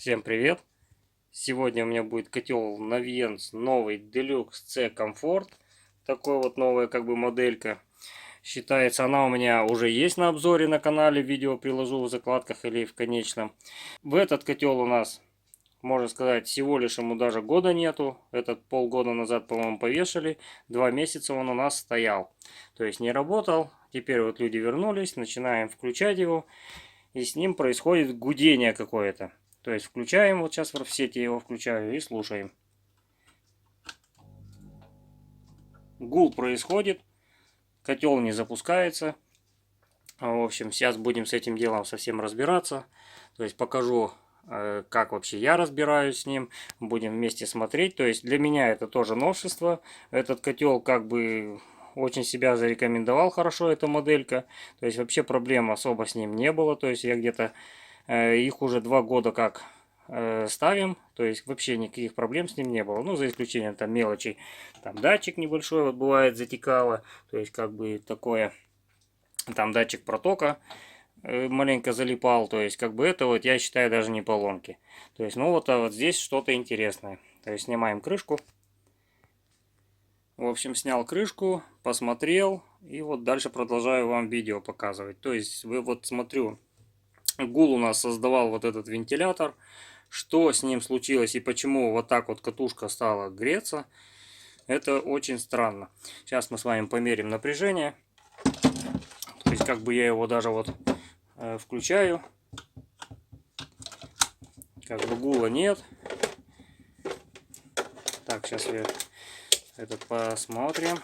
Всем привет! Сегодня у меня будет котел Naviens новый Deluxe C Comfort. Такой вот новая моделька. Считается, она у меня уже есть на обзоре на канале. Видео приложу в закладках или в конечном. В этот котел у нас, можно сказать, всего лишь ему даже года нету. Этот полгода назад, по-моему, повешали. 2 месяца он у нас стоял. То есть не работал. Теперь вот люди вернулись, начинаем включать его. И с ним происходит гудение какое-то. То есть включаем, вот сейчас в сети его включаю и слушаем. Гул происходит, котел не запускается. В общем, сейчас будем с этим делом совсем разбираться. То есть покажу, как вообще я разбираюсь с ним. Будем вместе смотреть. То есть для меня это тоже новшество. Этот котел очень себя зарекомендовал хорошо, эта моделька. То есть вообще проблем особо с ним не было. То есть я где-то их уже 2 года как ставим, то есть вообще никаких проблем с ним не было, ну за исключением там мелочей, там датчик небольшой вот бывает затекало, то есть такое, там датчик протока маленько залипал, то есть это вот я считаю даже не поломки, то есть ну а вот здесь что-то интересное, то есть снимаем крышку, в общем снял крышку, посмотрел и вот дальше продолжаю вам видео показывать, то есть вы вот смотрю, гул у нас создавал вот этот вентилятор. Что с ним случилось и почему вот так вот катушка стала греться, это очень странно. Сейчас мы с вами померим напряжение. То есть я его даже вот включаю. Гула нет. Так, сейчас я этот посмотрим.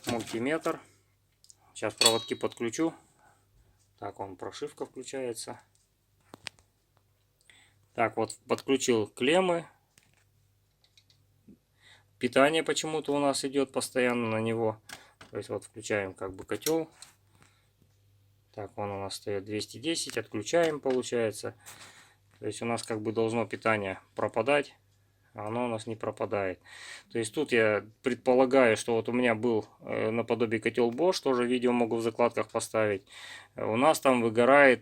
Мультиметр. Сейчас проводки подключу. Так, прошивка включается. Так, вот подключил клеммы. Питание почему-то у нас идет постоянно на него. То есть вот включаем котел. Так, он у нас стоит 210. Отключаем, получается. То есть у нас должно питание пропадать. А оно у нас не пропадает. То есть тут я предполагаю, что вот у меня был наподобие котел Bosch. Тоже видео могу в закладках поставить. У нас там выгорает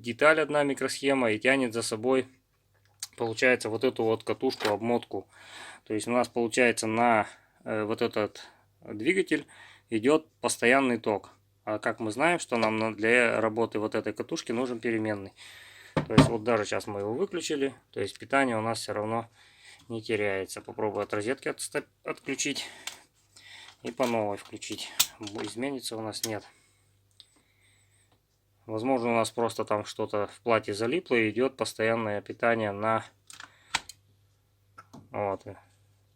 деталь одна микросхема и тянет за собой, получается, вот эту вот катушку, обмотку. То есть у нас получается на вот этот двигатель идет постоянный ток. А как мы знаем, что нам для работы вот этой катушки нужен переменный. То есть вот даже сейчас мы его выключили. То есть питание у нас все равно не теряется. Попробую от розетки отключить и по новой включить. Изменится у нас нет. Возможно, у нас просто там что-то в плате залипло и идет постоянное питание на вот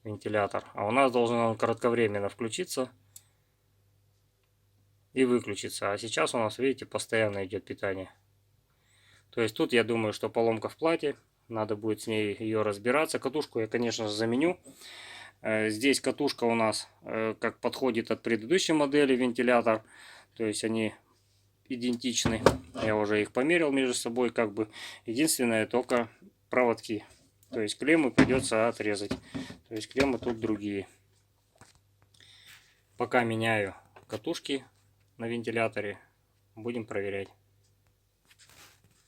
вентилятор. А у нас должен он кратковременно включиться и выключиться. А сейчас у нас, видите, постоянно идет питание. То есть тут я думаю, что поломка в плате. Надо будет с ней ее разбираться. Катушку я, конечно же, заменю. Здесь катушка у нас как подходит от предыдущей модели вентилятор. То есть они идентичны. Я уже их померил между собой. Единственное только проводки. То есть клеммы придется отрезать. То есть клеммы тут другие. Пока меняю катушки на вентиляторе, будем проверять.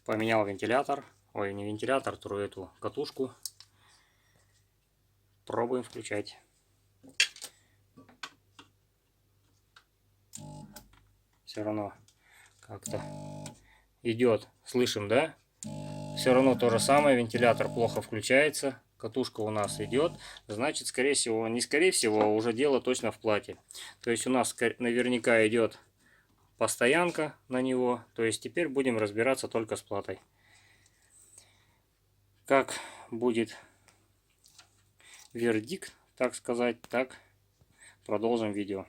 Поменял вентилятор. Ой, не вентилятор, эту катушку. Пробуем включать. Все равно как-то идет. Слышим, да? Все равно то же самое. Вентилятор плохо включается. Катушка у нас идет. Значит, скорее всего, не скорее всего, а уже дело точно в плате. То есть у нас наверняка идет постоянка на него. То есть теперь будем разбираться только с платой. Как будет вердикт, так сказать, так продолжим видео.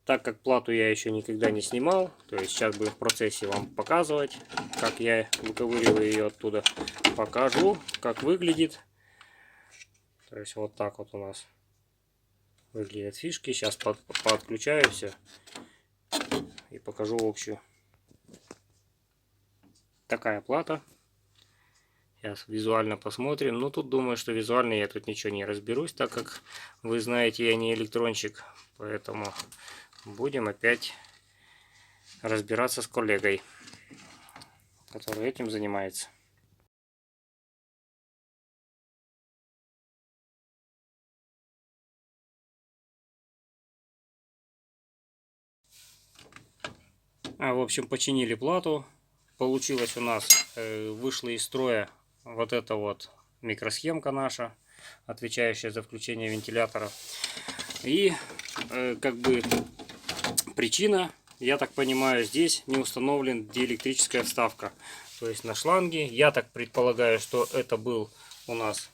Так как плату я еще никогда не снимал, то есть сейчас будем в процессе вам показывать, как я выковыриваю ее оттуда. Покажу, как выглядит. То есть вот так вот у нас выглядят фишки. Сейчас подключаю все и покажу общую. Такая плата. Сейчас визуально посмотрим. Ну тут думаю, что визуально я тут ничего не разберусь, так как вы знаете, я не электронщик. Поэтому будем опять разбираться с коллегой. который этим занимается. В общем, починили плату. Получилось у нас, вышла из строя вот эта вот микросхемка наша, отвечающая за включение вентилятора. И как бы причина, я так понимаю, здесь не установлен диэлектрическая вставка. То есть на шланге, я так предполагаю, что это был у нас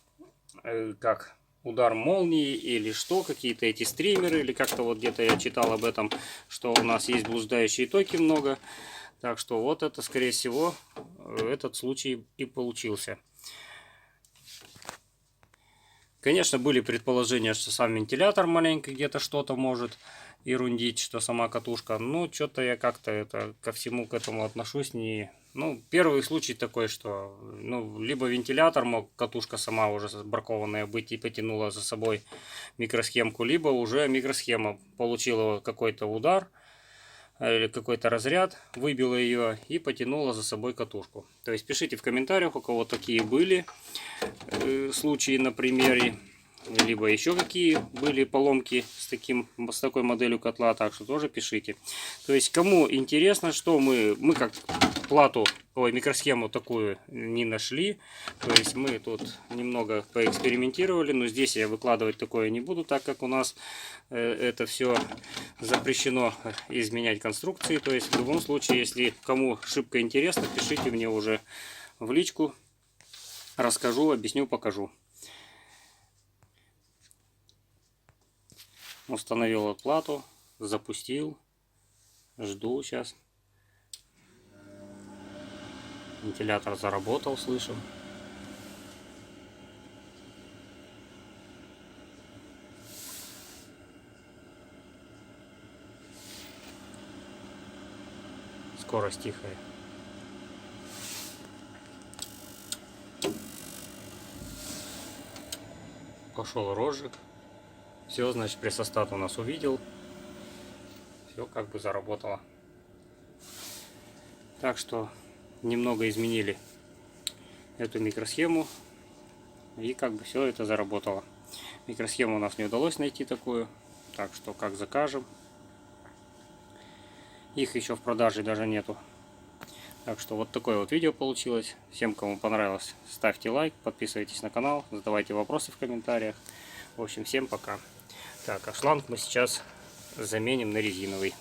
как удар молнии или что, какие-то эти стримеры, или как-то вот где-то я читал об этом, что у нас есть блуждающие токи много. Так что вот это, скорее всего, этот случай и получился. Конечно, были предположения, что сам вентилятор маленько где-то что-то может ерундить, что сама катушка. Но что-то я как-то это ко всему к этому отношусь не... Ну, первый случай такой, что либо вентилятор мог, катушка сама уже сбракованная быть и потянула за собой микросхемку, либо уже микросхема получила какой-то удар или какой-то разряд, выбила ее и потянула за собой катушку. То есть пишите в комментариях, у кого такие были случаи на примере, либо еще какие были поломки с такой моделью котла, так что тоже пишите. То есть кому интересно, что мы как микросхему такую не нашли. То есть мы тут немного поэкспериментировали, но здесь я выкладывать такое не буду, так как у нас это все запрещено изменять конструкции. То есть в любом случае, если кому шибко интересно, пишите мне уже в личку, расскажу, объясню, покажу. Установил плату, запустил, жду сейчас. Вентилятор заработал, слышим. Скорость тихая. Пошел розжиг. Все, значит, прессостат у нас увидел. Все как бы заработало. Так что немного изменили эту микросхему. И как бы все это заработало. Микросхему у нас не удалось найти такую. Так что как закажем. Их еще в продаже даже нету. Так что вот такое вот видео получилось. Всем, кому понравилось, ставьте лайк, подписывайтесь на канал, задавайте вопросы в комментариях. В общем, всем пока. Так, а шланг мы сейчас заменим на резиновый.